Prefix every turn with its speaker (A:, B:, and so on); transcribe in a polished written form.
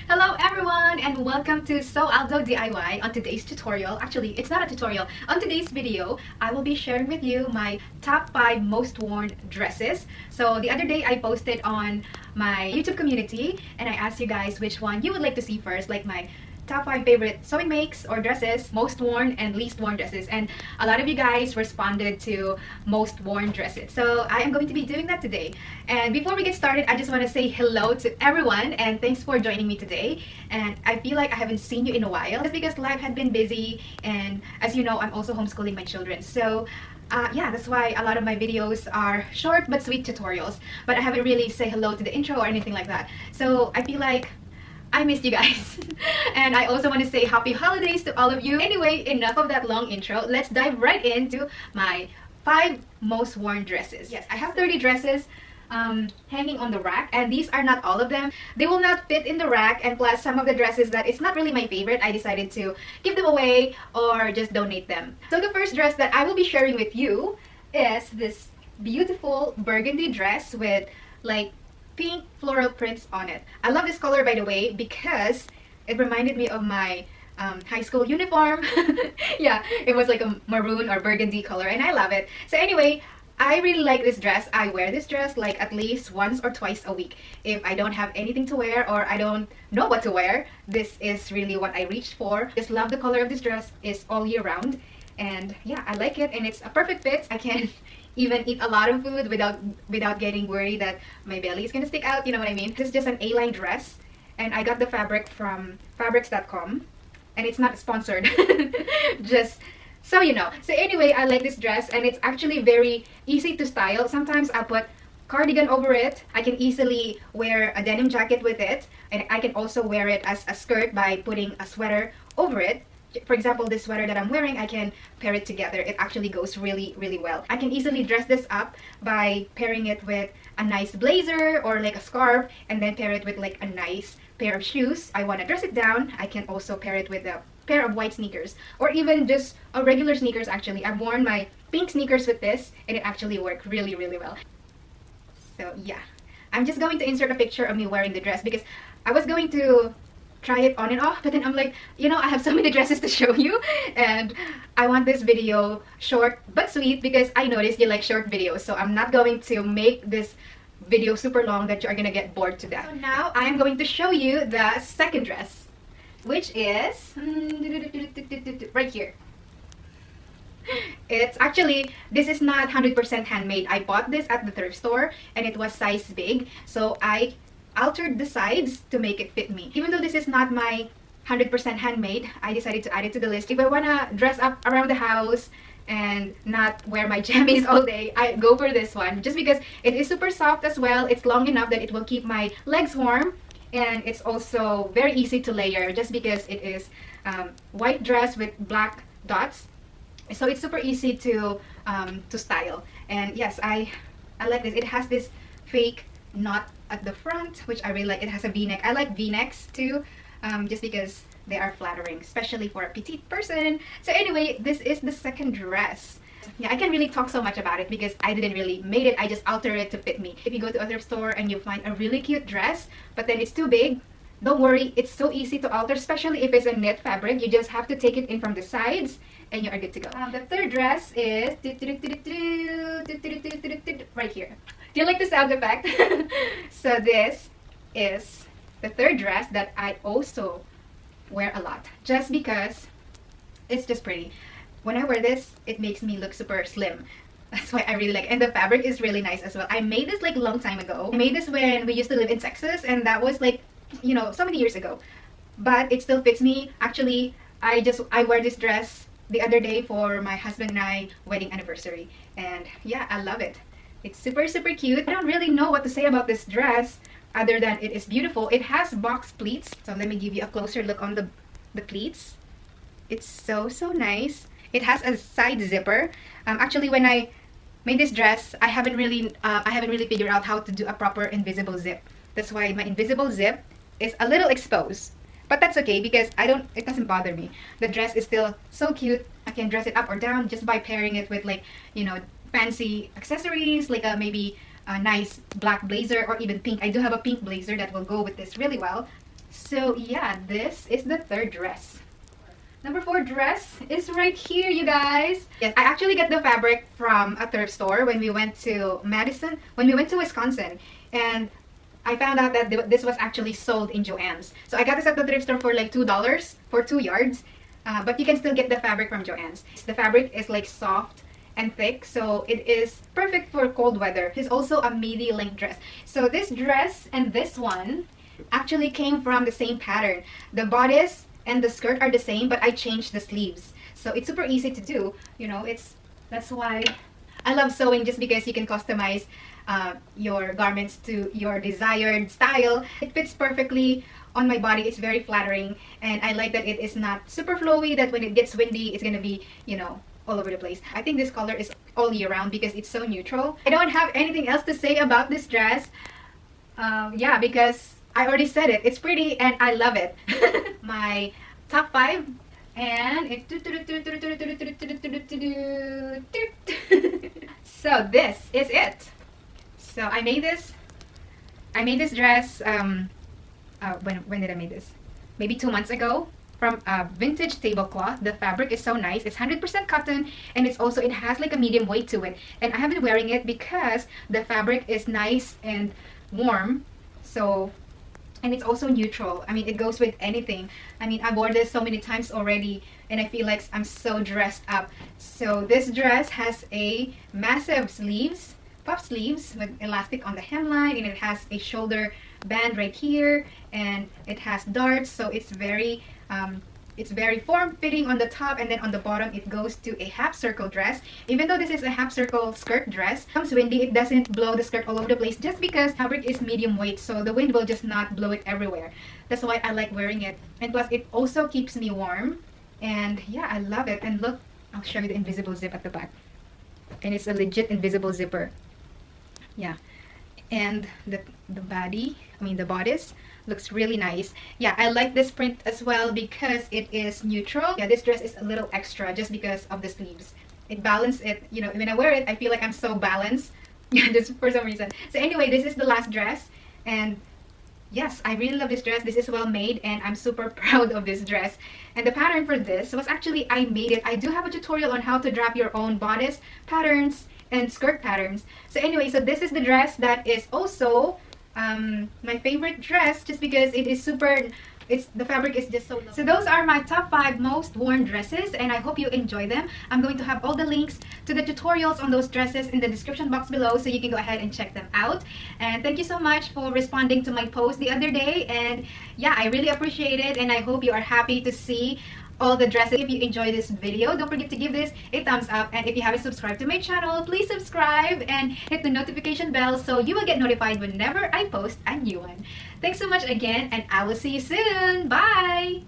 A: Hello everyone and welcome to SEW ALDO DIY. On today's tutorial, actually it's not a tutorial, on today's video I will be sharing with you my top 5 most worn dresses. So the other day I posted on my YouTube community and I asked you guys which one you would like to see first, like my top 5 favorite sewing makes or dresses, most worn and least worn dresses, and a lot of you guys responded to most worn dresses. So I am going to be doing that today. And before we get started, I just want to say hello to everyone and thanks for joining me today. And I feel like I haven't seen you in a while just because life had been busy, and as you know, I'm also homeschooling my children. So yeah, that's why a lot of my videos are short but sweet tutorials, but I haven't really say hello to the intro or anything like that. So I feel like I missed you guys. And I also want to say happy holidays to all of you. Anyway, enough of that long intro. Let's dive right into my 5 most worn dresses. Yes, I have 30 dresses hanging on the rack, and these are not all of them. They will not fit in the rack, and plus some of the dresses that it's not really my favorite, I decided to give them away or just donate them. So the first dress that I will be sharing with you is this beautiful burgundy dress with like pink floral prints on it. I love this color, by the way, because it reminded me of my high school uniform. Yeah, it was like a maroon or burgundy color and I love it. So anyway, I really like this dress. I wear this dress like at least once or twice a week. If I don't have anything to wear or I don't know what to wear, this is really what I reached for. Just love the color of this dress. It's all year round. And yeah, I like it and it's a perfect fit. I can even eat a lot of food without getting worried that my belly is gonna stick out, you know what I mean? This is just an A-line dress and I got the fabric from fabrics.com and it's not sponsored. Just so you know. So anyway, I like this dress and it's actually very easy to style. Sometimes I put cardigan over it. I can easily wear a denim jacket with it, and I can also wear it as a skirt by putting a sweater over it. For example, this sweater that I'm wearing, I can pair it together. It actually goes really well. I can easily dress this up by pairing it with a nice blazer or like a scarf, and then pair it with like a nice pair of shoes. I want to dress it down. I can also pair it with a pair of white sneakers or even just a regular sneakers. Actually, I've worn my pink sneakers with this and it actually worked really well. So yeah, I'm just going to insert a picture of me wearing the dress because I was going to try it on and off, but then I'm like, you know, I have so many dresses to show you and I want this video short but sweet because I noticed you like short videos, so I'm not going to make this video super long that you're gonna get bored to death. So now I'm going to show you the second dress, which is right here. It's actually, this is not 100% handmade. I bought this at the thrift store and it was size big, so I altered the sides to make it fit me. Even though this is not my 100% handmade, I decided to add it to the list. If I want to dress up around the house and not wear my jammies all day, I go for this one just because it is super soft as well. It's long enough that it will keep my legs warm, and it's also very easy to layer just because it is white dress with black dots, so it's super easy to style. And yes, I like this. It has this fake knot at the front, which I really like. It has a v-neck. I like v-necks too, just because they are flattering, especially for a petite person. So anyway, this is the second dress. Yeah, I can't really talk so much about it because I didn't really made it. I just altered it to fit me. If you go to a thrift store and you find a really cute dress, but then it's too big, don't worry. It's so easy to alter, especially if it's a knit fabric. You just have to take it in from the sides and you are good to go. The third dress is right here. Do you like the sound effect? So this is the third dress that I also wear a lot just because it's just pretty. When I wear this, it makes me look super slim. That's why I really like it. And the fabric is really nice as well. I made this like a long time ago. I made this when we used to live in Texas, and that was like, you know, so many years ago. But it still fits me. Actually, I wear this dress the other day for my husband and I wedding anniversary. And yeah, I love it. It's super cute. I don't really know what to say about this dress other than it is beautiful. It has box pleats. So let me give you a closer look on the pleats. It's so nice. It has a side zipper. Actually, when I made this dress, I haven't really figured out how to do a proper invisible zip. That's why my invisible zip is a little exposed. But that's okay because it doesn't bother me. The dress is still so cute. I can dress it up or down just by pairing it with, like, you know, fancy accessories, like maybe a nice black blazer or even pink. I do have a pink blazer that will go with this really well. So yeah, this is the third dress. Number 4 dress is right here, you guys. Yes, I actually got the fabric from a thrift store when we went to Wisconsin. And I found out that this was actually sold in Joann's. So I got this at the thrift store for like $2 for 2 yards. But you can still get the fabric from Joann's. The fabric is like soft and thick, so it is perfect for cold weather. It's also a midi length dress. So this dress and this one actually came from the same pattern. The bodice and the skirt are the same, but I changed the sleeves. So it's super easy to do. You know, that's why I love sewing, just because you can customize your garments to your desired style. It fits perfectly on my body. It's very flattering, and I like that it is not super flowy, that when it gets windy it's gonna be, you know, all over the place. I think this color is all year round because it's so neutral. I don't have anything else to say about this dress. Yeah, because I already said it. It's pretty and I love it. My top 5, and it so this is it. So I made this dress when did I make this? Maybe 2 months ago, from a vintage tablecloth. The fabric is so nice. It's 100% cotton, and it has like a medium weight to it. And I have been wearing it because the fabric is nice and warm. So, and it's also neutral. I mean, it goes with anything. I mean, I wore this so many times already, and I feel like I'm so dressed up. So this dress has a massive sleeves, puff sleeves with elastic on the hemline, and it has a shoulder band right here, and it has darts. So it's very form-fitting on the top, and then on the bottom it goes to a half circle dress. Even though this is a half circle skirt dress, it comes windy, it doesn't blow the skirt all over the place, just because fabric is medium weight, so the wind will just not blow it everywhere. That's why I like wearing it, and plus it also keeps me warm. And yeah, I love it. And look, I'll show you the invisible zip at the back, and it's a legit invisible zipper. Yeah, and the body, I mean the bodice, looks really nice. Yeah, I like this print as well because it is neutral. Yeah, this dress is a little extra just because of the sleeves. It balances it, you know, when I wear it I feel like I'm so balanced. Yeah, just for some reason. So anyway, this is the last dress, and yes, I really love this dress. This is well made, and I'm super proud of this dress. And the pattern for this was actually, I made it. I do have a tutorial on how to draft your own bodice patterns and skirt patterns. So anyway, so this is the dress that is also my favorite dress, just because it is the fabric is just so lovely. So those are my top 5 most worn dresses, and I hope you enjoy them. I'm going to have all the links to the tutorials on those dresses in the description box below, so you can go ahead and check them out. And thank you so much for responding to my post the other day, and yeah, I really appreciate it, and I hope you are happy to see all the dresses. If you enjoyed this video, don't forget to give this a thumbs up, and if you haven't subscribed to my channel, please subscribe and hit the notification bell so you will get notified whenever I post a new one. Thanks so much again, and I will see you soon. Bye!